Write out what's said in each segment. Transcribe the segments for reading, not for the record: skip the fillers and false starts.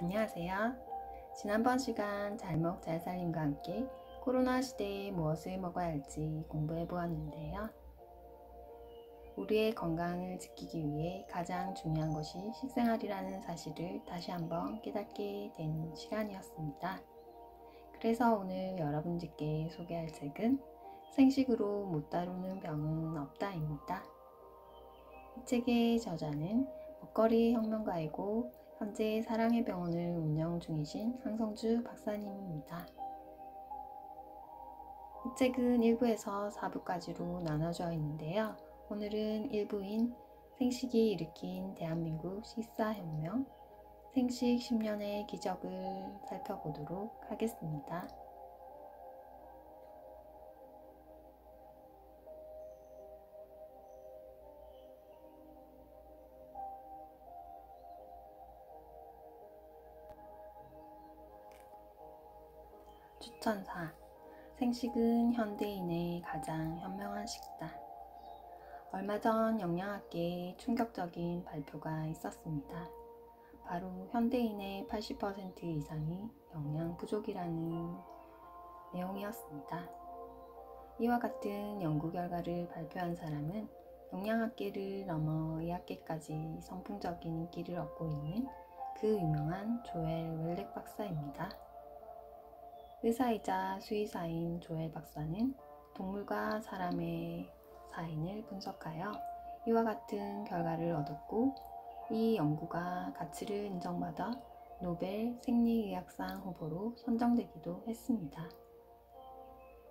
안녕하세요. 지난번 시간 잘 먹, 잘 살림과 함께 코로나 시대에 무엇을 먹어야 할지 공부해 보았는데요. 우리의 건강을 지키기 위해 가장 중요한 것이 식생활이라는 사실을 다시 한번 깨닫게 된 시간이었습니다. 그래서 오늘 여러분들께 소개할 책은 생식으로 못 다루는 병은 없다입니다. 이 책의 저자는 먹거리 혁명가이고 현재 사랑의 병원을 운영 중이신 황성주 박사님입니다. 이 책은 1부에서 4부까지로 나눠져 있는데요. 오늘은 1부인 생식이 일으킨 대한민국 식사혁명, 생식 10년의 기적을 살펴보도록 하겠습니다. 추천사. 생식은 현대인의 가장 현명한 식단. 얼마 전 영양학계에 충격적인 발표가 있었습니다. 바로 현대인의 80% 이상이 영양 부족이라는 내용이었습니다. 이와 같은 연구 결과를 발표한 사람은 영양학계를 넘어 의학계까지 선풍적인 인기를 얻고 있는 그 유명한 조엘 웰렉 박사입니다. 의사이자 수의사인 조엘 박사는 동물과 사람의 사인을 분석하여 이와 같은 결과를 얻었고, 이 연구가 가치를 인정받아 노벨 생리의학상 후보로 선정되기도 했습니다.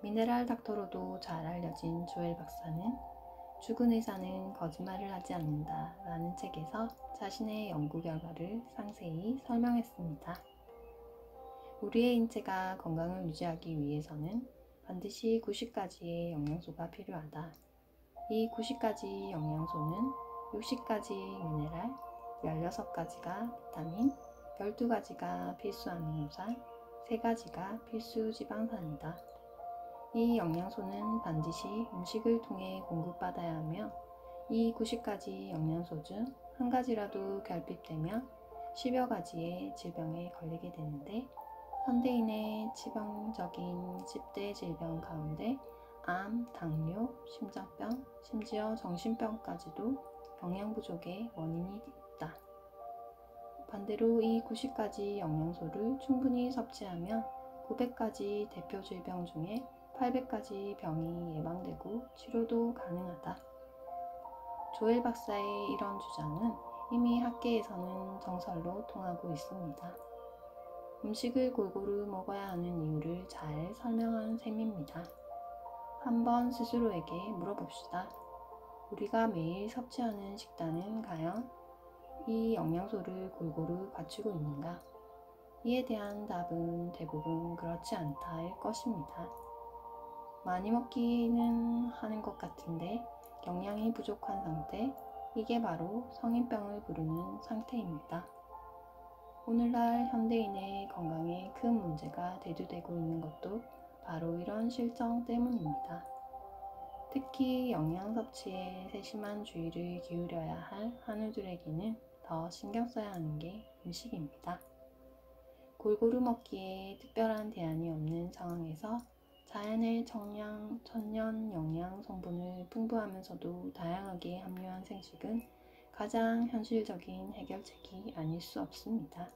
미네랄 닥터로도 잘 알려진 조엘 박사는 죽은 의사는 거짓말을 하지 않는다 라는 책에서 자신의 연구 결과를 상세히 설명했습니다. 우리의 인체가 건강을 유지하기 위해서는 반드시 90가지의 영양소가 필요하다. 이 90가지 영양소는 60가지 미네랄, 16가지가 비타민, 12가지가 필수 아미노산, 3가지가 필수 지방산이다. 이 영양소는 반드시 음식을 통해 공급받아야 하며 이 90가지 영양소 중 한 가지라도 결핍되면 10여 가지의 질병에 걸리게 되는데, 현대인의 치명적인 10대 질병 가운데 암, 당뇨, 심장병, 심지어 정신병까지도 영양 부족의 원인이 있다. 반대로 이 90가지 영양소를 충분히 섭취하면 900가지 대표 질병 중에 800가지 병이 예방되고 치료도 가능하다. 조엘 박사의 이런 주장은 이미 학계에서는 정설로 통하고 있습니다. 음식을 골고루 먹어야 하는 이유를 잘 설명한 셈입니다. 한번 스스로에게 물어봅시다. 우리가 매일 섭취하는 식단은 과연 이 영양소를 골고루 갖추고 있는가? 이에 대한 답은 대부분 그렇지 않다일 것입니다. 많이 먹기는 하는 것 같은데 영양이 부족한 상태, 이게 바로 성인병을 부르는 상태입니다. 오늘날 현대인의 건강에 큰 문제가 대두되고 있는 것도 바로 이런 실정 때문입니다. 특히 영양 섭취에 세심한 주의를 기울여야 할 한우들에게는 더 신경 써야 하는 게 음식입니다. 골고루 먹기에 특별한 대안이 없는 상황에서 자연의 천연 영양 성분을 풍부하면서도 다양하게 함유한 생식은 가장 현실적인 해결책이 아닐 수 없습니다.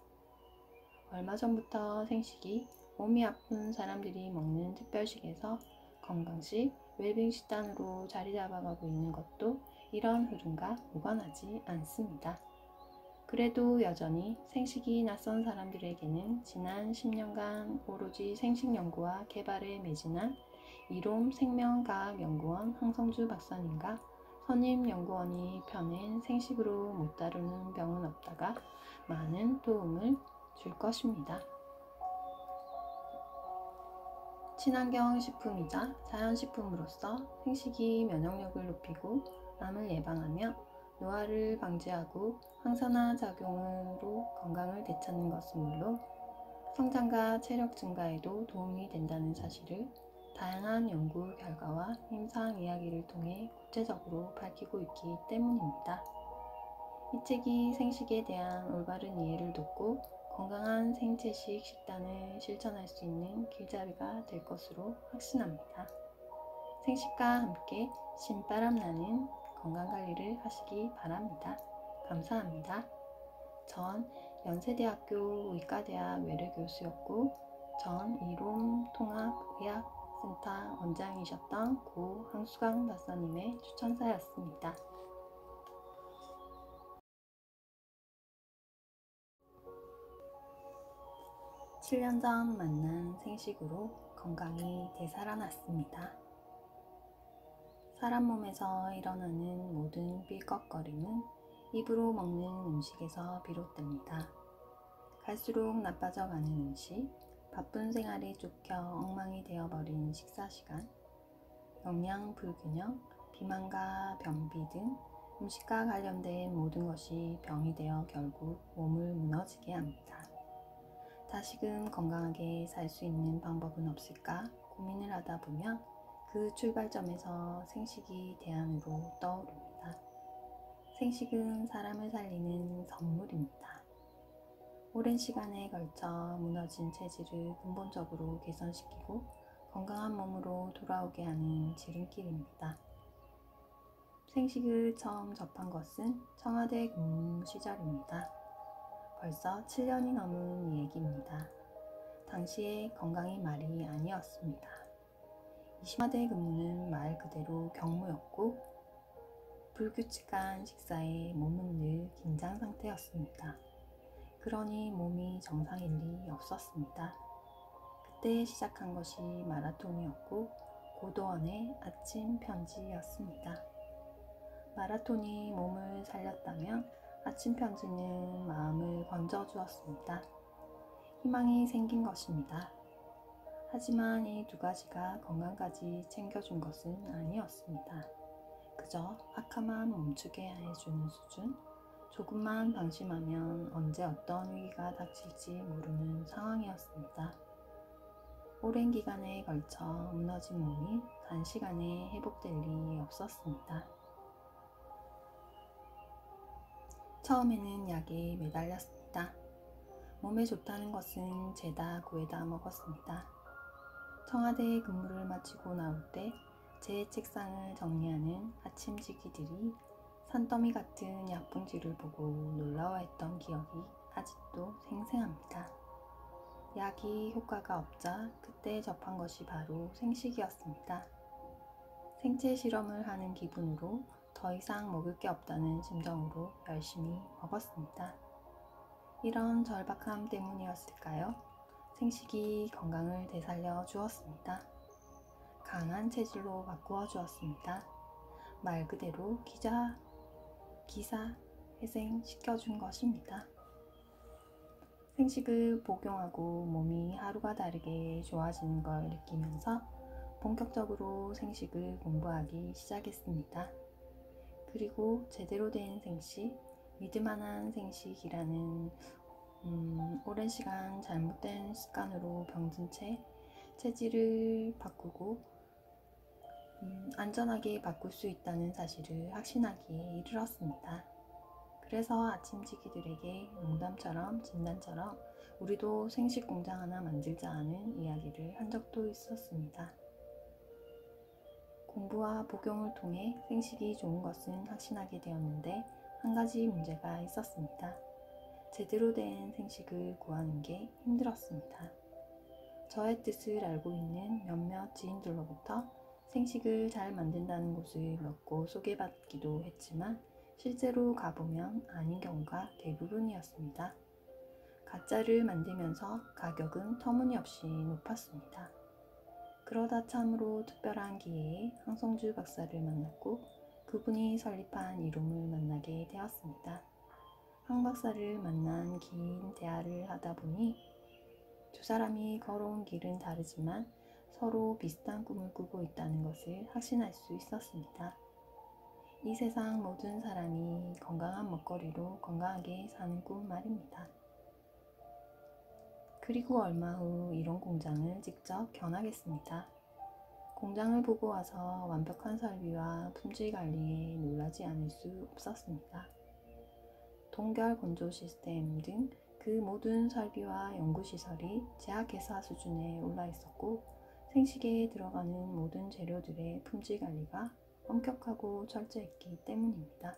얼마 전부터 생식이 몸이 아픈 사람들이 먹는 특별식에서 건강식, 웰빙 식단으로 자리 잡아가고 있는 것도 이런 흐름과 무관하지 않습니다. 그래도 여전히 생식이 낯선 사람들에게는 지난 10년간 오로지 생식 연구와 개발에 매진한 이롬 생명과학연구원 황성주 박사님과 선임연구원이 펴낸 생식으로 못 다루는 병은 없다가 많은 도움을 줄 것입니다. 친환경 식품이자 자연식품으로서 생식이 면역력을 높이고 암을 예방하며 노화를 방지하고 항산화 작용으로 건강을 되찾는 것은 물론 성장과 체력 증가에도 도움이 된다는 사실을 다양한 연구 결과와 임상 이야기를 통해 구체적으로 밝히고 있기 때문입니다. 이 책이 생식에 대한 올바른 이해를 돕고 건강한 생채식 식단을 실천할 수 있는 길잡이가 될 것으로 확신합니다. 생식과 함께 신바람 나는 건강관리를 하시기 바랍니다. 감사합니다. 전 연세대학교 의과대학 외래교수였고 전 이론통합의학센터 원장이셨던 고 황수강 박사님의 추천사였습니다. (7년) 전 만난 생식으로 건강이 되살아났습니다. 사람 몸에서 일어나는 모든 삘꺽거림은 입으로 먹는 음식에서 비롯됩니다. 갈수록 나빠져가는 음식, 바쁜 생활에 쫓겨 엉망이 되어버린 식사시간, 영양 불균형, 비만과 변비 등 음식과 관련된 모든 것이 병이 되어 결국 몸을 무너지게 합니다. 다시금 건강하게 살 수 있는 방법은 없을까 고민을 하다 보면 그 출발점에서 생식이 대안으로 떠오릅니다. 생식은 사람을 살리는 선물입니다. 오랜 시간에 걸쳐 무너진 체질을 근본적으로 개선시키고 건강한 몸으로 돌아오게 하는 지름길입니다. 생식을 처음 접한 것은 청와대 근무 시절입니다. 벌써 7년이 넘은 얘기입니다. 당시에 건강이 말이 아니었습니다. 청와대 근무는 말 그대로 경무였고 불규칙한 식사에 몸은 늘 긴장 상태였습니다. 그러니 몸이 정상일 리 없었습니다. 그때 시작한 것이 마라톤이었고 고도원의 아침 편지였습니다. 마라톤이 몸을 살렸다면 아침 편지는 마음을 건져주었습니다. 희망이 생긴 것입니다. 하지만 이 두 가지가 건강까지 챙겨준 것은 아니었습니다. 그저 아까만 멈추게 해주는 수준, 조금만 방심하면 언제 어떤 위기가 닥칠지 모르는 상황이었습니다. 오랜 기간에 걸쳐 무너진 몸이 단시간에 회복될 리 없었습니다. 처음에는 약에 매달렸습니다. 몸에 좋다는 것은 죄다 구해다 먹었습니다. 청와대 근무를 마치고 나올 때 제 책상을 정리하는 아침지기들이 산더미 같은 약봉지를 보고 놀라워했던 기억이 아직도 생생합니다. 약이 효과가 없자 그때 접한 것이 바로 생식이었습니다. 생체 실험을 하는 기분으로 더 이상 먹을 게 없다는 심정으로 열심히 먹었습니다. 이런 절박함 때문이었을까요? 생식이 건강을 되살려 주었습니다. 강한 체질로 바꾸어 주었습니다. 말 그대로 기사 회생시켜준 것입니다. 생식을 복용하고 몸이 하루가 다르게 좋아지는 걸 느끼면서 본격적으로 생식을 공부하기 시작했습니다. 그리고 제대로 된 생식, 믿을만한 생식이라는 오랜 시간 잘못된 습관으로 병든 채 체질을 바꾸고 안전하게 바꿀 수 있다는 사실을 확신하기에 이르렀습니다. 그래서 아침지기들에게 농담처럼 진단처럼 우리도 생식 공장 하나 만들자 하는 이야기를 한 적도 있었습니다. 공부와 복용을 통해 생식이 좋은 것은 확신하게 되었는데 한 가지 문제가 있었습니다. 제대로 된 생식을 구하는 게 힘들었습니다. 저의 뜻을 알고 있는 몇몇 지인들로부터 생식을 잘 만든다는 곳을 몇 곳 소개받기도 했지만 실제로 가보면 아닌 경우가 대부분이었습니다. 가짜를 만들면서 가격은 터무니없이 높았습니다. 그러다 참으로 특별한 기회에 황성주 박사를 만났고 그분이 설립한 이룸을 만나게 되었습니다. 황 박사를 만난 긴 대화를 하다 보니 두 사람이 걸어온 길은 다르지만 서로 비슷한 꿈을 꾸고 있다는 것을 확신할 수 있었습니다. 이 세상 모든 사람이 건강한 먹거리로 건강하게 사는 꿈 말입니다. 그리고 얼마 후 이런 공장을 직접 견학했습니다. 공장을 보고 와서 완벽한 설비와 품질 관리에 놀라지 않을 수 없었습니다. 동결 건조 시스템 등 그 모든 설비와 연구시설이 제약회사 수준에 올라 있었고 생식에 들어가는 모든 재료들의 품질 관리가 엄격하고 철저했기 때문입니다.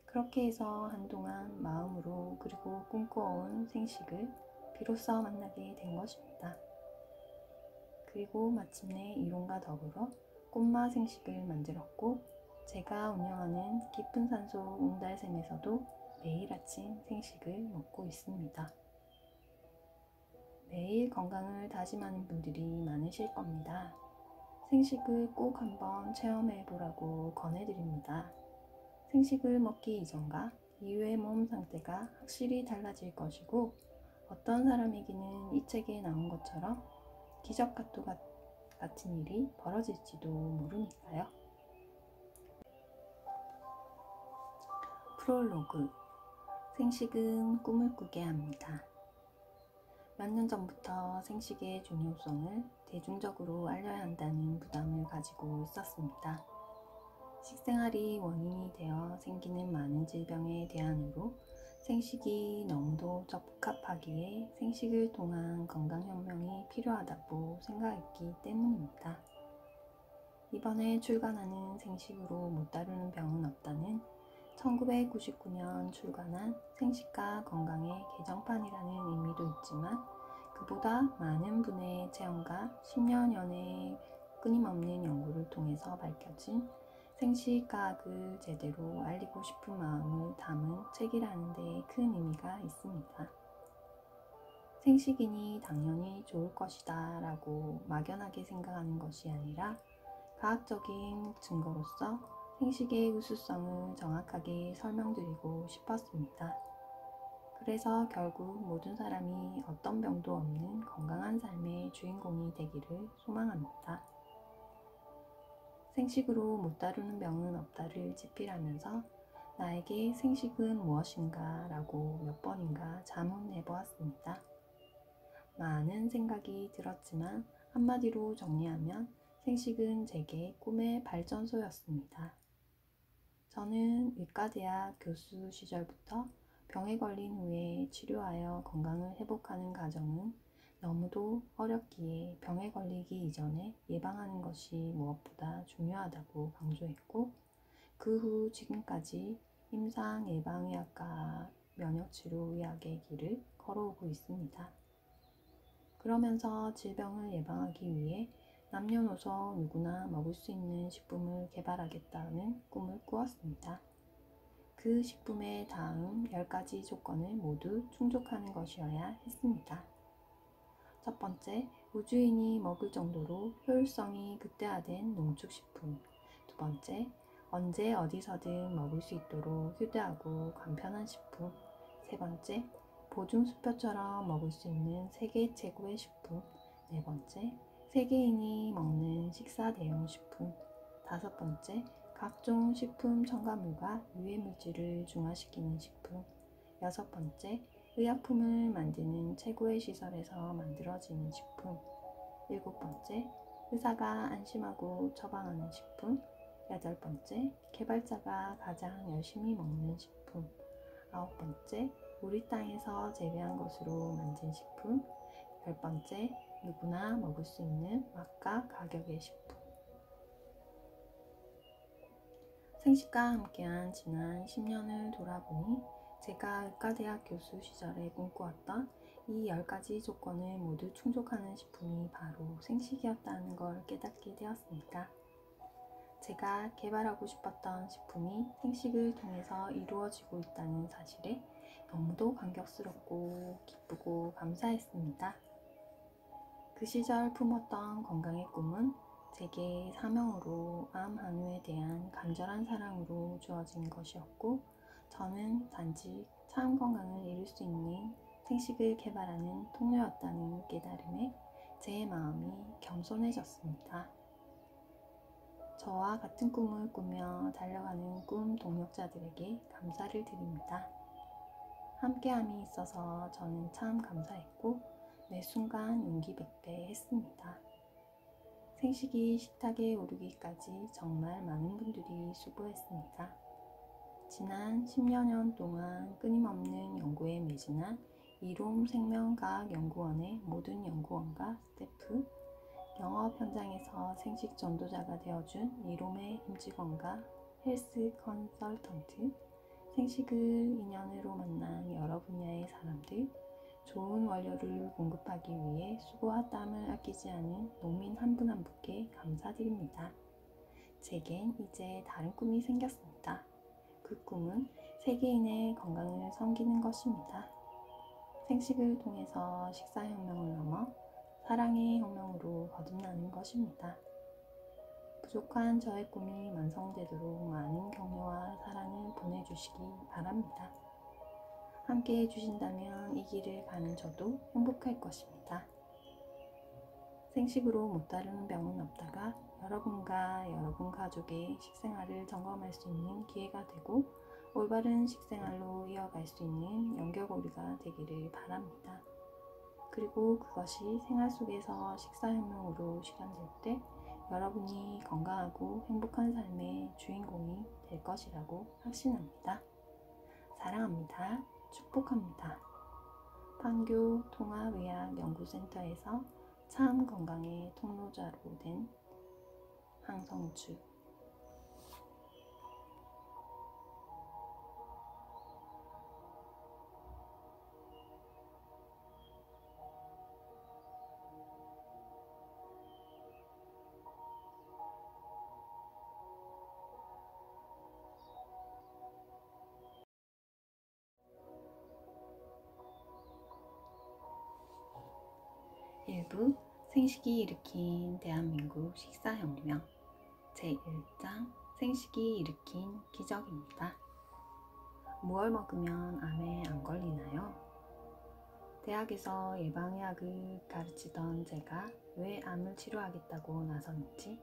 그렇게 해서 한동안 마음으로 그리고 꿈꿔온 생식을 비로소 만나게 된 것입니다. 그리고 마침내 이론과 더불어 꽃마 생식을 만들었고 제가 운영하는 깊은 산소 옹달샘에서도 매일 아침 생식을 먹고 있습니다. 매일 건강을 다짐하는 분들이 많으실 겁니다. 생식을 꼭 한번 체험해 보라고 권해드립니다. 생식을 먹기 이전과 이후의 몸 상태가 확실히 달라질 것이고 어떤 사람에게는 이 책에 나온 것처럼 기적과 같은 일이 벌어질지도 모르니까요. 프롤로그. 생식은 꿈을 꾸게 합니다. 몇 년 전부터 생식의 중요성을 대중적으로 알려야 한다는 부담을 가지고 있었습니다. 식생활이 원인이 되어 생기는 많은 질병의 대안으로 생식이 너무도 적합하기에 생식을 통한 건강혁명이 필요하다고 생각했기 때문입니다. 이번에 출간하는 생식으로 못 다루는 병은 없다는 1999년 출간한 생식과 건강의 개정판이라는 의미도 있지만 그보다 많은 분의 체험과 10년여의 끊임없는 연구를 통해서 밝혀진 생식과학을 제대로 알리고 싶은 마음을 담은 책이라는 데 큰 의미가 있습니다. 생식이니 당연히 좋을 것이다 라고 막연하게 생각하는 것이 아니라 과학적인 증거로서 생식의 우수성을 정확하게 설명드리고 싶었습니다. 그래서 결국 모든 사람이 어떤 병도 없는 건강한 삶의 주인공이 되기를 소망합니다. 생식으로 못 다루는 병은 없다를 지필하면서 나에게 생식은 무엇인가 라고 몇 번인가 자문해 보았습니다. 많은 생각이 들었지만 한마디로 정리하면 생식은 제게 꿈의 발전소였습니다. 저는 의과대학 교수 시절부터 병에 걸린 후에 치료하여 건강을 회복하는 과정은 너무도 어렵기에 병에 걸리기 이전에 예방하는 것이 무엇보다 중요하다고 강조했고 그 후 지금까지 임상예방의학과 면역치료의학의 길을 걸어오고 있습니다. 그러면서 질병을 예방하기 위해 남녀노소 누구나 먹을 수 있는 식품을 개발하겠다는 꿈을 꾸었습니다. 그 식품의 다음 10가지 조건을 모두 충족하는 것이어야 했습니다. 첫 번째, 우주인이 먹을 정도로 효율성이 극대화된 농축식품. 두 번째, 언제 어디서든 먹을 수 있도록 휴대하고 간편한 식품. 세 번째, 보증수표처럼 먹을 수 있는 세계 최고의 식품. 네 번째, 세계인이 먹는 식사 대용 식품. 다섯 번째, 각종 식품 첨가물과 유해물질을 중화시키는 식품. 여섯 번째, 의약품을 만드는 최고의 시설에서 만들어지는 식품. 일곱 번째, 의사가 안심하고 처방하는 식품. 여덟 번째, 개발자가 가장 열심히 먹는 식품. 아홉 번째, 우리 땅에서 재배한 것으로 만든 식품. 열 번째, 누구나 먹을 수 있는 맛과 가격의 식품. 생식과 함께한 지난 10년을 돌아보니 제가 의과대학 교수 시절에 꿈꾸었던 이 10가지 조건을 모두 충족하는 식품이 바로 생식이었다는 걸 깨닫게 되었습니다. 제가 개발하고 싶었던 식품이 생식을 통해서 이루어지고 있다는 사실에 너무도 감격스럽고 기쁘고 감사했습니다. 그 시절 품었던 건강의 꿈은 제게 사명으로 암 한우에 대한 간절한 사랑으로 주어진 것이었고 저는 단지 참 건강을 이룰 수 있는 생식을 개발하는 통로였다는 깨달음에 제 마음이 겸손해졌습니다. 저와 같은 꿈을 꾸며 달려가는 꿈 동력자들에게 감사를 드립니다. 함께함이 있어서 저는 참 감사했고 매 순간 용기 백배했습니다. 생식이 식탁에 오르기까지 정말 많은 분들이 수고했습니다. 지난 10여 년 동안 끊임없는 연구에 매진한 이롬 생명과학연구원의 모든 연구원과 스태프, 영업 현장에서 생식 전도자가 되어준 이롬의 임직원과 헬스 컨설턴트, 생식을 인연으로 만난 여러 분야의 사람들, 좋은 원료를 공급하기 위해 수고와 땀을 아끼지 않은 농민 한 분 한 분께 감사드립니다. 제겐 이제 다른 꿈이 생겼습니다. 그 꿈은 세계인의 건강을 섬기는 것입니다. 생식을 통해서 식사혁명을 넘어 사랑의 혁명으로 거듭나는 것입니다. 부족한 저의 꿈이 완성되도록 많은 격려와 사랑을 보내주시기 바랍니다. 함께 해주신다면 이 길을 가는 저도 행복할 것입니다. 생식으로 못 다루는 병은 없다가 여러분과 여러분 가족의 식생활을 점검할 수 있는 기회가 되고 올바른 식생활로 이어갈 수 있는 연결고리가 되기를 바랍니다. 그리고 그것이 생활 속에서 식사혁명으로 실현될 때 여러분이 건강하고 행복한 삶의 주인공이 될 것이라고 확신합니다. 사랑합니다. 축복합니다. 판교 통합의학연구센터에서 참 건강의 통로자로 된 황성주. 일부 생식이 일으킨 대한민국 식사혁명 제1장 생식이 일으킨 기적입니다. 무얼 먹으면 암에 안 걸리나요? 대학에서 예방의학을 가르치던 제가 왜 암을 치료하겠다고 나섰는지,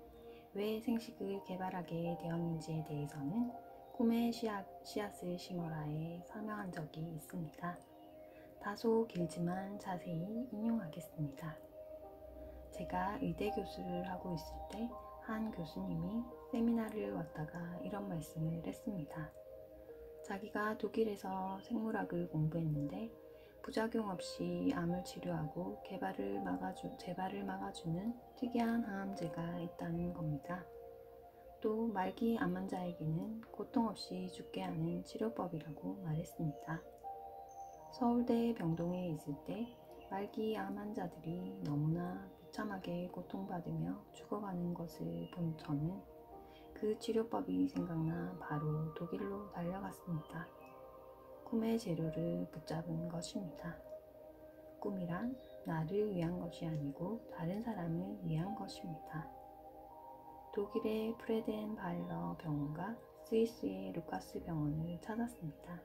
왜 생식을 개발하게 되었는지에 대해서는 꿈의 씨앗을 심어라에 설명한 적이 있습니다. 다소 길지만 자세히 인용하겠습니다. 제가 의대 교수를 하고 있을 때 한 교수님이 세미나를 왔다가 이런 말씀을 했습니다. 자기가 독일에서 생물학을 공부했는데 부작용 없이 암을 치료하고 재발을 막아주는 특이한 항암제가 있다는 겁니다. 또 말기 암 환자에게는 고통 없이 죽게 하는 치료법이라고 말했습니다. 서울대 병동에 있을 때 말기 암 환자들이 너무나 비참하게 고통받으며 죽어가는 것을 본 저는 그 치료법이 생각나 바로 독일로 달려갔습니다. 꿈의 재료를 붙잡은 것입니다. 꿈이란 나를 위한 것이 아니고 다른 사람을 위한 것입니다. 독일의 프레덴바일러 병원과 스위스의 루카스 병원을 찾았습니다.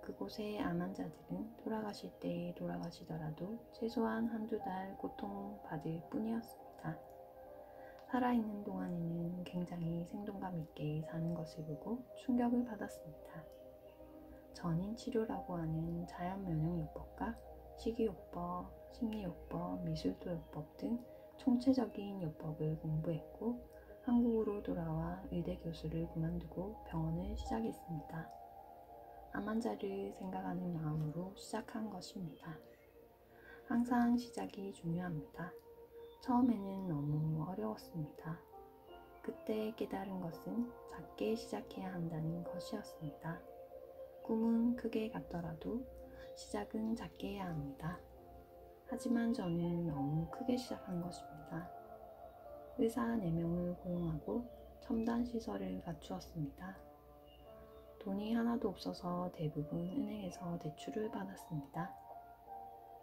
그곳의 암 환자들은 돌아가실 때 돌아가시더라도 최소한 한두 달 고통받을 뿐이었습니다. 살아있는 동안에는 굉장히 생동감 있게 사는 것을 보고 충격을 받았습니다. 전인치료라고 하는 자연면역요법과 식이요법, 심리요법, 미술도요법 등 총체적인 요법을 공부했고 한국으로 돌아와 의대 교수를 그만두고 병원을 시작했습니다. 암 환자를 생각하는 마음으로 시작한 것입니다. 항상 시작이 중요합니다. 처음에는 너무 어려웠습니다. 그때 깨달은 것은 작게 시작해야 한다는 것이었습니다. 꿈은 크게 같더라도 시작은 작게 해야 합니다. 하지만 저는 너무 크게 시작한 것입니다. 의사 4명을 고용하고 첨단 시설을 갖추었습니다. 돈이 하나도 없어서 대부분 은행에서 대출을 받았습니다.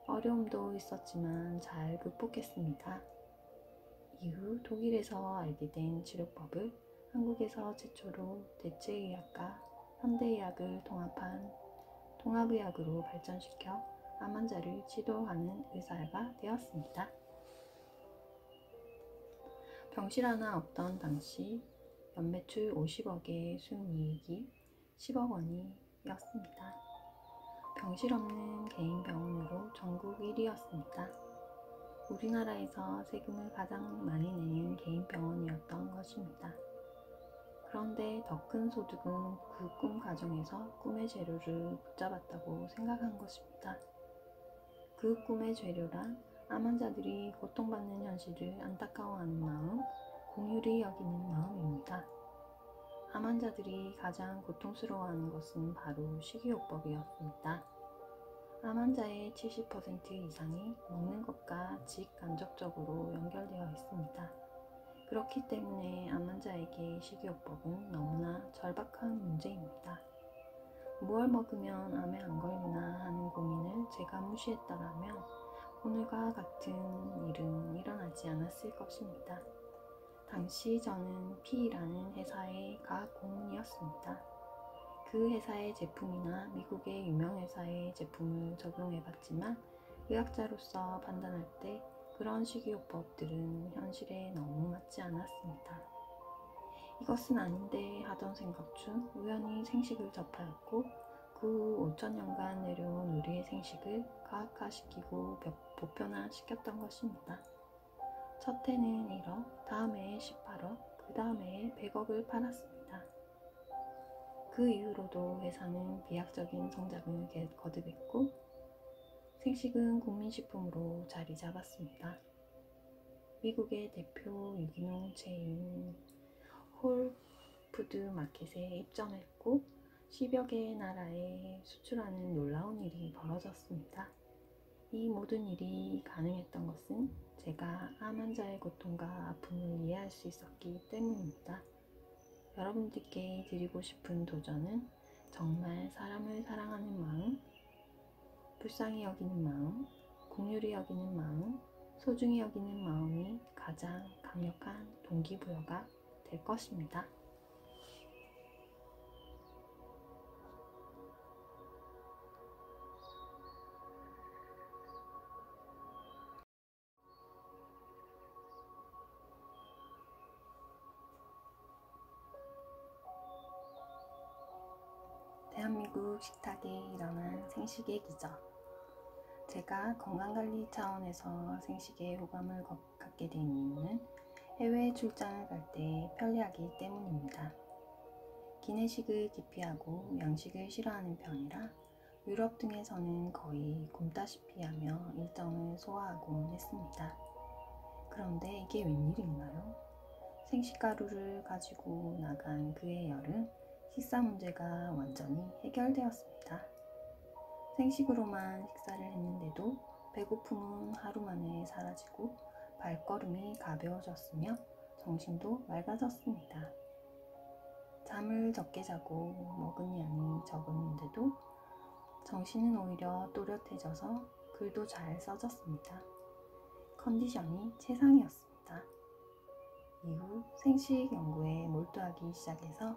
어려움도 있었지만 잘 극복했습니다. 이후 독일에서 알게 된 치료법을 한국에서 최초로 대체의학과 현대의학을 통합한 통합의학으로 발전시켜 암 환자를 치료하는 의사가 되었습니다. 병실 하나 없던 당시 연매출 50억의 순이익이 10억 원이었습니다. 병실 없는 개인 병원으로 전국 1위였습니다. 우리나라에서 세금을 가장 많이 내는 개인 병원이었던 것입니다. 그런데 더 큰 소득은 그 꿈 과정에서 꿈의 재료를 붙잡았다고 생각한 것입니다. 그 꿈의 재료란 암 환자들이 고통받는 현실을 안타까워하는 마음, 공유를 여기는 마음입니다. 암 환자들이 가장 고통스러워하는 것은 바로 식이요법이었습니다. 암 환자의 70% 이상이 먹는 것과 직간접적으로 연결되어 있습니다. 그렇기 때문에 암 환자에게 식이요법은 너무나 절박한 문제입니다. 무얼 먹으면 암에 안 걸리나 하는 고민을 제가 무시했더라면 오늘과 같은 일은 일어나지 않았을 것입니다. 당시 저는 P라는 회사의 과학 공무원이었습니다. 그 회사의 제품이나 미국의 유명 회사의 제품을 적용해봤지만 의학자로서 판단할 때 그런 식이요법들은 현실에 너무 맞지 않았습니다. 이것은 아닌데 하던 생각 중 우연히 생식을 접하였고 그 후 5천년간 내려온 우리의 생식을 과학화시키고 보편화시켰던 것입니다. 첫 해는 1억, 다음 해에 18억, 그 다음 해에 100억을 팔았습니다. 그 이후로도 회사는 비약적인 성장을 거듭했고 생식은 국민식품으로 자리 잡았습니다. 미국의 대표 유기농 체인 홀푸드 마켓에 입점했고 10여 개의 나라에 수출하는 놀라운 일이 벌어졌습니다. 이 모든 일이 가능했던 것은 제가 암 환자의 고통과 아픔을 이해할 수 있었기 때문입니다. 여러분들께 드리고 싶은 도전은 정말 사람을 사랑하는 마음, 불쌍히 여기는 마음, 공유를 여기는 마음, 소중히 여기는 마음이 가장 강력한 동기부여가 될 것입니다. 대한민국 식탁에 일어난 생식의 기적. 제가 건강관리 차원에서 생식에 호감을 갖게 된 이유는 해외 출장을 갈 때 편리하기 때문입니다. 기내식을 기피하고 양식을 싫어하는 편이라 유럽 등에서는 거의 굶다시피 하며 일정을 소화하곤 했습니다. 그런데 이게 웬일인가요? 생식가루를 가지고 나간 그의 여름, 식사 문제가 완전히 해결되었습니다. 생식으로만 식사를 했는데도 배고픔은 하루 만에 사라지고 발걸음이 가벼워졌으며 정신도 맑아졌습니다. 잠을 적게 자고 먹은 양이 적었는데도 정신은 오히려 또렷해져서 글도 잘 써졌습니다. 컨디션이 최상이었습니다. 이후 생식 연구에 몰두하기 시작해서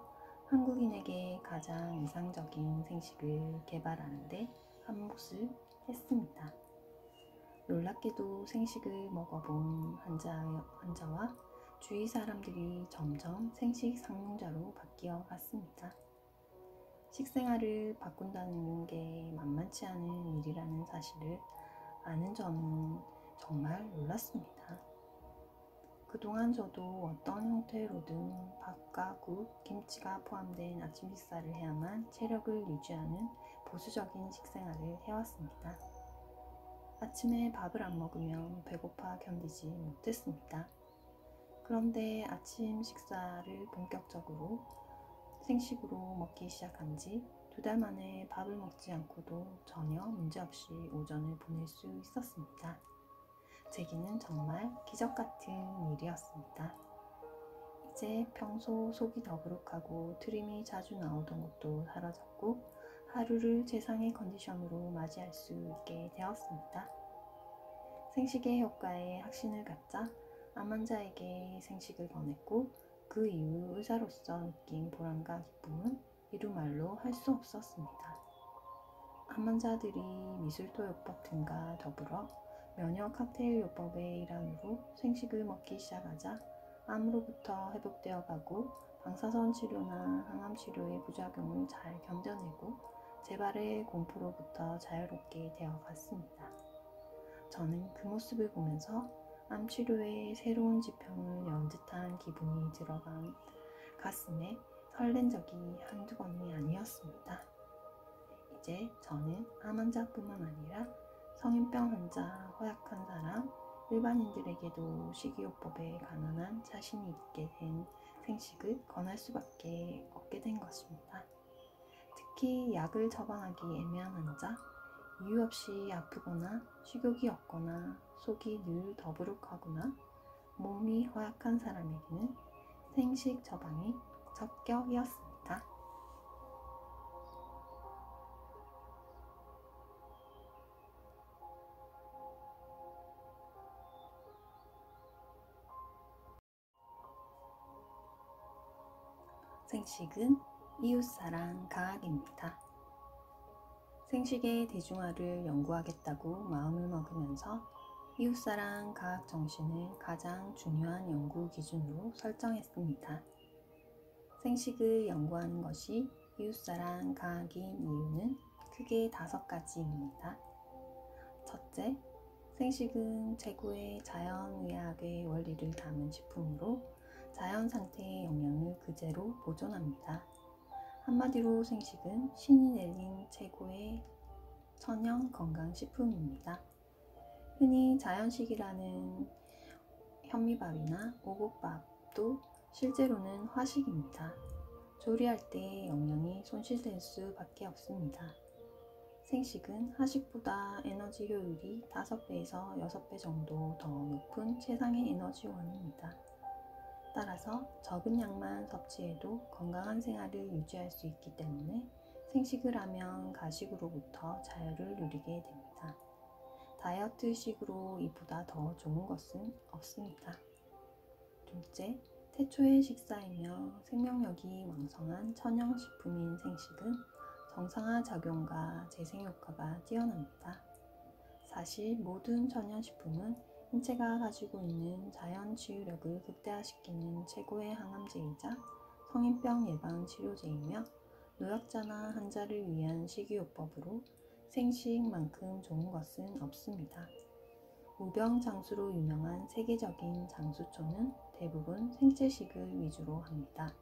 한국인에게 가장 이상적인 생식을 개발하는 데 한 몫을 했습니다. 놀랍게도 생식을 먹어본 환자와 주위 사람들이 점점 생식 상용자로 바뀌어 갔습니다. 식생활을 바꾼다는 게 만만치 않은 일이라는 사실을 아는 저는 정말 놀랐습니다. 그동안 저도 어떤 형태로든 밥과 국, 김치가 포함된 아침 식사를 해야만 체력을 유지하는 보수적인 식생활을 해왔습니다. 아침에 밥을 안 먹으면 배고파 견디지 못했습니다. 그런데 아침 식사를 본격적으로 생식으로 먹기 시작한 지 2달 만에 밥을 먹지 않고도 전혀 문제없이 오전을 보낼 수 있었습니다. 제게는 정말 기적 같은 일이었습니다. 이제 평소 속이 더부룩하고 트림이 자주 나오던 것도 사라졌고 하루를 최상의 컨디션으로 맞이할 수 있게 되었습니다. 생식의 효과에 확신을 갖자 암 환자에게 생식을 권했고 그 이후 의사로서 느낀 보람과 기쁨은 이루 말로 할 수 없었습니다. 암 환자들이 미술토요법 등과 더불어 면역 칵테일 요법의 일환으로 생식을 먹기 시작하자 암으로부터 회복되어 가고 방사선 치료나 항암 치료의 부작용을 잘 견뎌내고 재발의 공포로부터 자유롭게 되어 갔습니다. 저는 그 모습을 보면서 암 치료의 새로운 지평을 연 듯한 기분이 들어간 가슴에 설렌 적이 한두 번이 아니었습니다. 이제 저는 암 환자뿐만 아니라 성인병 환자, 허약한 사람, 일반인들에게도 식이요법에 관한 자신이 있게 된 생식을 권할 수밖에 없게 된 것입니다. 특히 약을 처방하기 애매한 환자, 이유 없이 아프거나 식욕이 없거나 속이 늘 더부룩하거나 몸이 허약한 사람에게는 생식 처방이 적격이었습니다. 생식은 이웃사랑 과학입니다. 생식의 대중화를 연구하겠다고 마음을 먹으면서 이웃사랑 과학 정신을 가장 중요한 연구 기준으로 설정했습니다. 생식을 연구하는 것이 이웃사랑 과학인 이유는 크게 5가지입니다. 첫째, 생식은 최고의 자연의학의 원리를 담은 식품으로 자연 상태의 영양을 그대로 보존합니다. 한마디로 생식은 신이 내린 최고의 천연 건강식품입니다. 흔히 자연식이라는 현미밥이나 오곡밥도 실제로는 화식입니다. 조리할 때 영양이 손실될 수밖에 없습니다. 생식은 하식보다 에너지 효율이 5배에서 6배 정도 더 높은 최상의 에너지원입니다. 따라서 적은 양만 섭취해도 건강한 생활을 유지할 수 있기 때문에 생식을 하면 가식으로부터 자유를 누리게 됩니다. 다이어트식으로 이보다 더 좋은 것은 없습니다. 둘째, 태초의 식사이며 생명력이 왕성한 천연식품인 생식은 정상화 작용과 재생효과가 뛰어납니다. 사실 모든 천연식품은 인체가 가지고 있는 자연 치유력을 극대화시키는 최고의 항암제이자 성인병 예방 치료제이며 노약자나 환자를 위한 식이요법으로 생식만큼 좋은 것은 없습니다. 우병장수로 유명한 세계적인 장수초는 대부분 생채식을 위주로 합니다.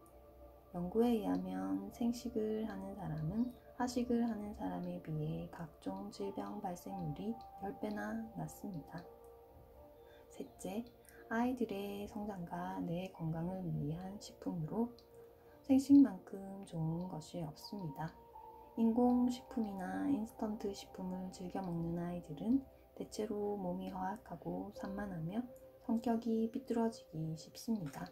연구에 의하면 생식을 하는 사람은 하식을 하는 사람에 비해 각종 질병 발생률이 10배나 낮습니다. 셋째, 아이들의 성장과 뇌 건강을 위한 식품으로 생식만큼 좋은 것이 없습니다. 인공식품이나 인스턴트 식품을 즐겨 먹는 아이들은 대체로 몸이 허약하고 산만하며 성격이 삐뚤어지기 쉽습니다.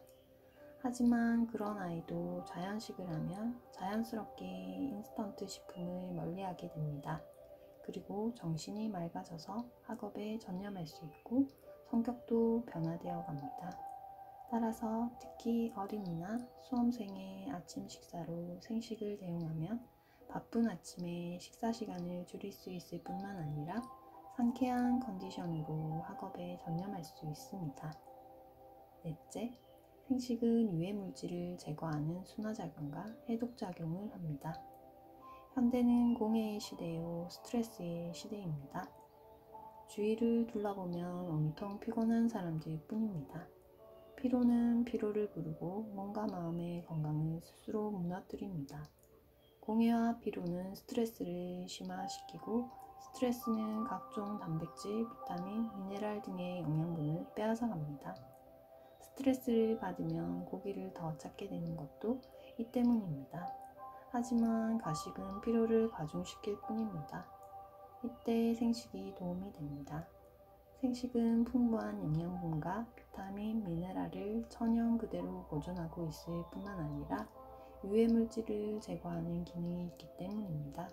하지만 그런 아이도 자연식을 하면 자연스럽게 인스턴트 식품을 멀리하게 됩니다. 그리고 정신이 맑아져서 학업에 전념할 수 있고 성격도 변화되어 갑니다. 따라서 특히 어린이나 수험생의 아침 식사로 생식을 대용하면 바쁜 아침에 식사 시간을 줄일 수 있을 뿐만 아니라 상쾌한 컨디션으로 학업에 전념할 수 있습니다. 넷째, 생식은 유해물질을 제거하는 순화작용과 해독작용을 합니다. 현대는 공해의 시대요, 스트레스의 시대입니다. 주위를 둘러보면 온통 피곤한 사람들 뿐입니다. 피로는 피로를 부르고 몸과 마음의 건강을 스스로 무너뜨립니다. 공해와 피로는 스트레스를 심화시키고 스트레스는 각종 단백질, 비타민, 미네랄 등의 영양분을 빼앗아갑니다. 스트레스를 받으면 고기를 더 찾게 되는 것도 이 때문입니다. 하지만 가식은 피로를 가중시킬 뿐입니다. 이때 생식이 도움이 됩니다. 생식은 풍부한 영양분과 비타민, 미네랄을 천연 그대로 보존하고 있을 뿐만 아니라 유해물질을 제거하는 기능이 있기 때문입니다.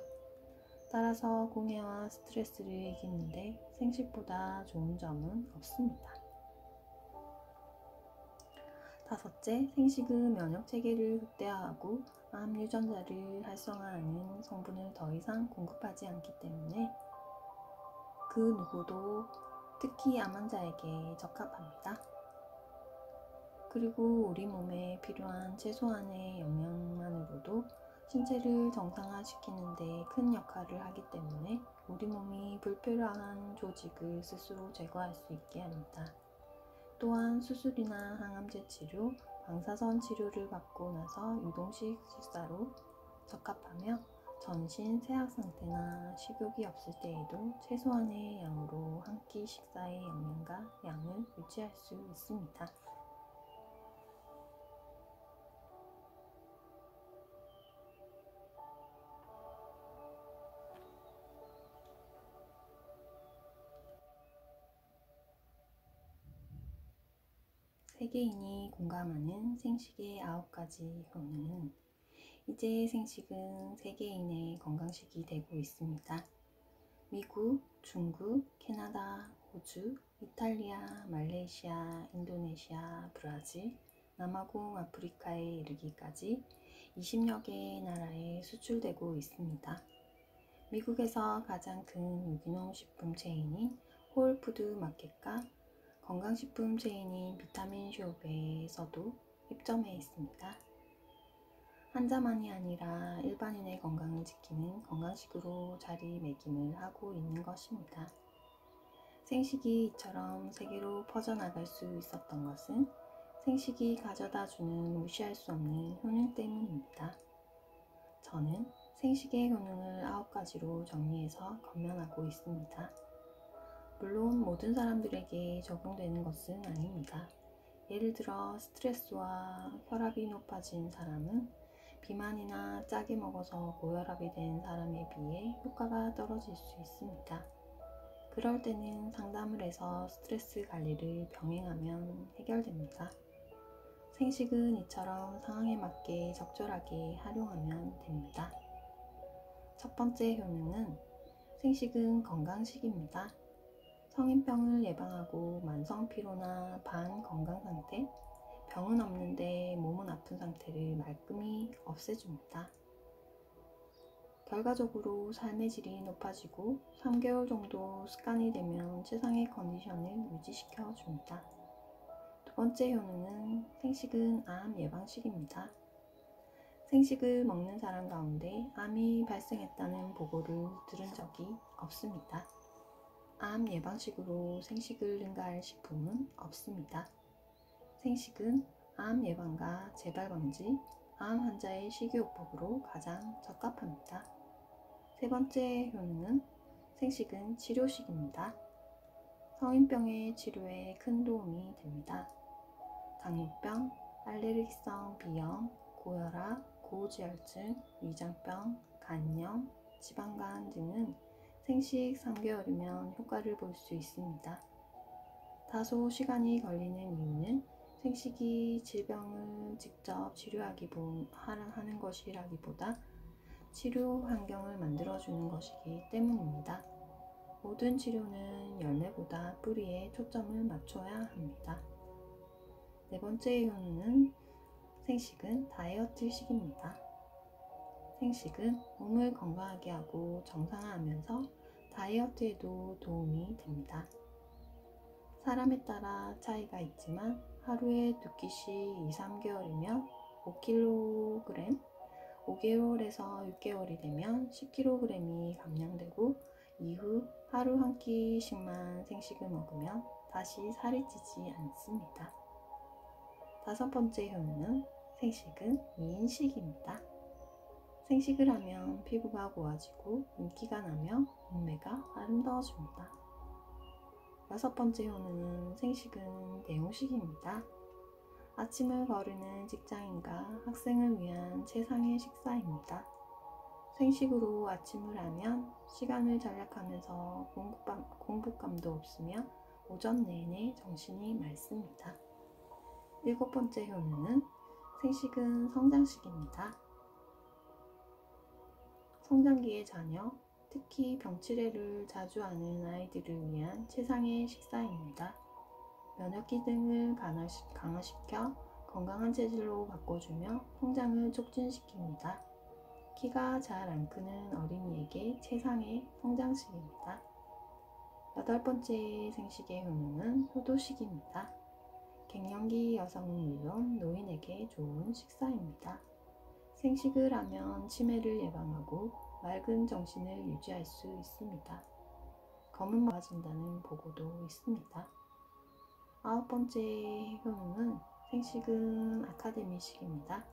따라서 공해와 스트레스를 이기는데 생식보다 좋은 점은 없습니다. 다섯째, 생식은 면역체계를 극대화하고 암 유전자를 활성화하는 성분을 더 이상 공급하지 않기 때문에 그 누구도 특히 암 환자에게 적합합니다. 그리고 우리 몸에 필요한 최소한의 영양만으로도 신체를 정상화시키는 데 큰 역할을 하기 때문에 우리 몸이 불필요한 조직을 스스로 제거할 수 있게 합니다. 또한 수술이나 항암제 치료, 방사선 치료를 받고 나서 유동식 식사로 적합하며 전신 세약 상태나 식욕이 없을 때에도 최소한의 양으로 한 끼 식사의 영양과 양을 유지할 수 있습니다. 세계인이 공감하는 생식의 9가지 효능은 이제 생식은 세계인의 건강식이 되고 있습니다. 미국, 중국, 캐나다, 호주, 이탈리아, 말레이시아, 인도네시아, 브라질, 남아공 아프리카에 이르기까지 20여 개의 나라에 수출되고 있습니다. 미국에서 가장 큰 유기농 식품 체인인 홀푸드 마켓과 건강식품 체인인 비타민 숍에서도 입점해 있습니다. 환자만이 아니라 일반인의 건강을 지키는 건강식으로 자리매김을 하고 있는 것입니다. 생식이 이처럼 세계로 퍼져나갈 수 있었던 것은 생식이 가져다주는 무시할 수 없는 효능 때문입니다. 저는 생식의 효능을 9가지로 정리해서 권면하고 있습니다. 물론 모든 사람들에게 적용되는 것은 아닙니다. 예를 들어 스트레스와 혈압이 높아진 사람은 비만이나 짜게 먹어서 고혈압이 된 사람에 비해 효과가 떨어질 수 있습니다. 그럴 때는 상담을 해서 스트레스 관리를 병행하면 해결됩니다. 생식은 이처럼 상황에 맞게 적절하게 활용하면 됩니다. 첫 번째 효능은 생식은 건강식입니다. 성인병을 예방하고 만성 피로나 반건강 상태, 병은 없는데 몸은 아픈 상태를 말끔히 없애줍니다. 결과적으로 삶의 질이 높아지고 3개월 정도 습관이 되면 최상의 컨디션을 유지시켜 줍니다. 두 번째 효능은 생식은 암 예방식입니다. 생식을 먹는 사람 가운데 암이 발생했다는 보고를 들은 적이 없습니다. 암 예방식으로 생식을 능가할 식품은 없습니다. 생식은 암 예방과 재발 방지, 암 환자의 식이요법으로 가장 적합합니다. 세 번째 효능은 생식은 치료식입니다. 성인병의 치료에 큰 도움이 됩니다. 당뇨병, 알레르기성 비염, 고혈압, 고지혈증, 위장병, 간염, 지방간 등은 생식 3개월이면 효과를 볼 수 있습니다. 다소 시간이 걸리는 이유는 생식이 질병을 직접 치료하는 것이라기보다 치료 환경을 만들어주는 것이기 때문입니다. 모든 치료는 열매보다 뿌리에 초점을 맞춰야 합니다. 네 번째 효능은 생식은 다이어트식입니다. 생식은 몸을 건강하게 하고 정상화하면서 다이어트에도 도움이 됩니다. 사람에 따라 차이가 있지만 하루에 2끼씩 2-3개월이면 5kg, 5개월에서 6개월이 되면 10kg이 감량되고 이후 하루 한 끼씩만 생식을 먹으면 다시 살이 찌지 않습니다. 다섯 번째 효능은 생식은 미인식입니다. 생식을 하면 피부가 고와지고 윤기가 나며 몸매가 아름다워집니다. 여섯 번째 효능은 생식은 대용식입니다. 아침을 거르는 직장인과 학생을 위한 최상의 식사입니다. 생식으로 아침을 하면 시간을 절약하면서 공복감도 없으며 오전 내내 정신이 맑습니다. 일곱 번째 효능은 생식은 성장식입니다. 성장기의 자녀, 특히 병치레를 자주 하는 아이들을 위한 최상의 식사입니다. 면역 기능을 강화시켜 건강한 체질로 바꿔주며 성장을 촉진시킵니다. 키가 잘 안 크는 어린이에게 최상의 성장식입니다. 여덟 번째 생식의 효능은 효도식입니다. 갱년기 여성은 물론 노인에게 좋은 식사입니다. 생식을 하면 치매를 예방하고 맑은 정신을 유지할 수 있습니다. 검은 머리가 좋아진다는 보고도 있습니다. 아홉 번째 효능은 생식은 아카데미식입니다.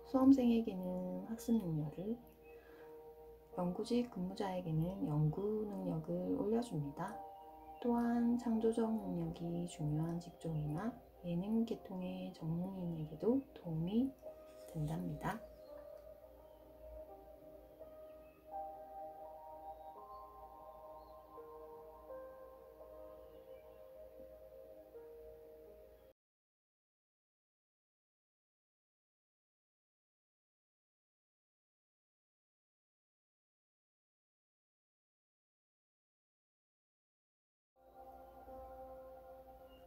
수험생에게는 학습 능력을 연구직 근무자에게는 연구 능력을 올려줍니다. 또한 창조적 능력이 중요한 직종이나 예능 계통의 전문인에게도 도움이 된답니다.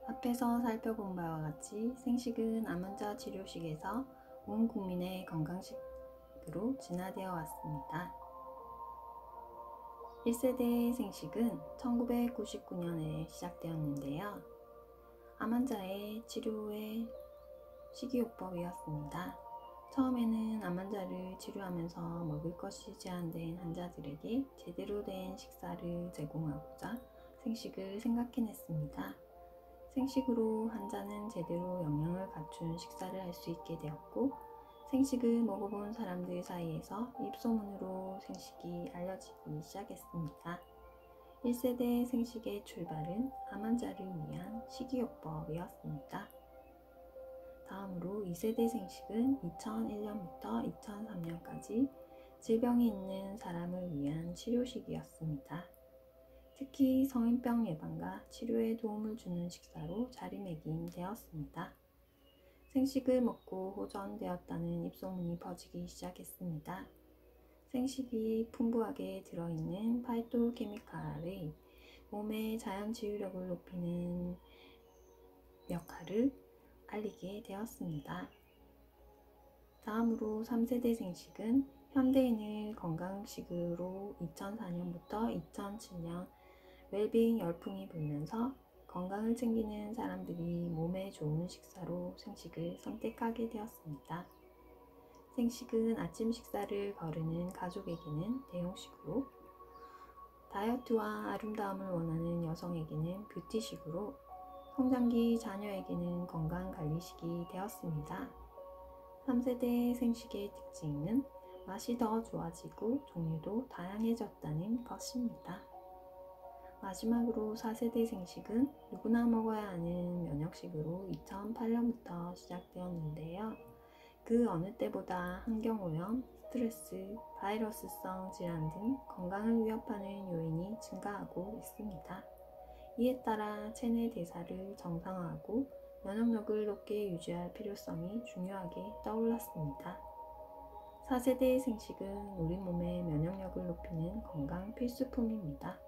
앞에서 살펴본 바와 같이 생식은 암환자 치료식에서 온 국민의 건강식으로 진화되어 왔습니다. 1세대 생식은 1999년에 시작되었는데요. 암환자의 치료의 식이요법이었습니다. 처음에는 암환자를 치료하면서 먹을 것이 제한된 환자들에게 제대로 된 식사를 제공하고자 생식을 생각해냈습니다. 생식으로 환자는 제대로 영양을 갖춘 식사를 할 수 있게 되었고, 생식을 먹어본 사람들 사이에서 입소문으로 생식이 알려지기 시작했습니다. 1세대 생식의 출발은 암 환자를 위한 식이요법이었습니다. 다음으로 2세대 생식은 2001년부터 2003년까지 질병이 있는 사람을 위한 치료식이었습니다. 특히 성인병 예방과 치료에 도움을 주는 식사로 자리매김되었습니다. 생식을 먹고 호전되었다는 입소문이 퍼지기 시작했습니다. 생식이 풍부하게 들어있는 파이토케미칼의 몸의 자연 치유력을 높이는 역할을 알리게 되었습니다. 다음으로 3세대 생식은 현대인을 건강식으로 2004년부터 2007년 웰빙 열풍이 불면서 건강을 챙기는 사람들이 몸에 좋은 식사로 생식을 선택하게 되었습니다. 생식은 아침 식사를 거르는 가족에게는 대용식으로, 다이어트와 아름다움을 원하는 여성에게는 뷰티식으로, 성장기 자녀에게는 건강관리식이 되었습니다. 3세대 생식의 특징은 맛이 더 좋아지고 종류도 다양해졌다는 것입니다. 마지막으로 4세대 생식은 누구나 먹어야 하는 면역식으로 2008년부터 시작되었는데요. 그 어느 때보다 환경오염, 스트레스, 바이러스성 질환 등 건강을 위협하는 요인이 증가하고 있습니다. 이에 따라 체내 대사를 정상화하고 면역력을 높게 유지할 필요성이 중요하게 떠올랐습니다. 4세대 생식은 우리 몸의 면역력을 높이는 건강 필수품입니다.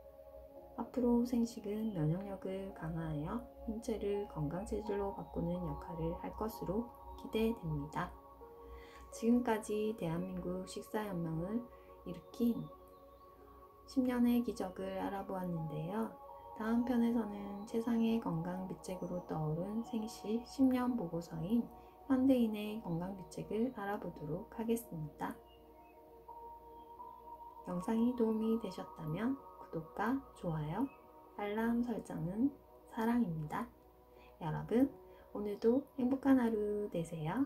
앞으로 생식은 면역력을 강화하여 인체를 건강체질로 바꾸는 역할을 할 것으로 기대됩니다. 지금까지 대한민국 식사혁명을 일으킨 10년의 기적을 알아보았는데요. 다음 편에서는 최상의 건강 비책으로 떠오른 생식 10년 보고서인 현대인의 건강 비책을 알아보도록 하겠습니다. 영상이 도움이 되셨다면 구독과 좋아요, 알람 설정은 사랑입니다. 여러분, 오늘도 행복한 하루 되세요.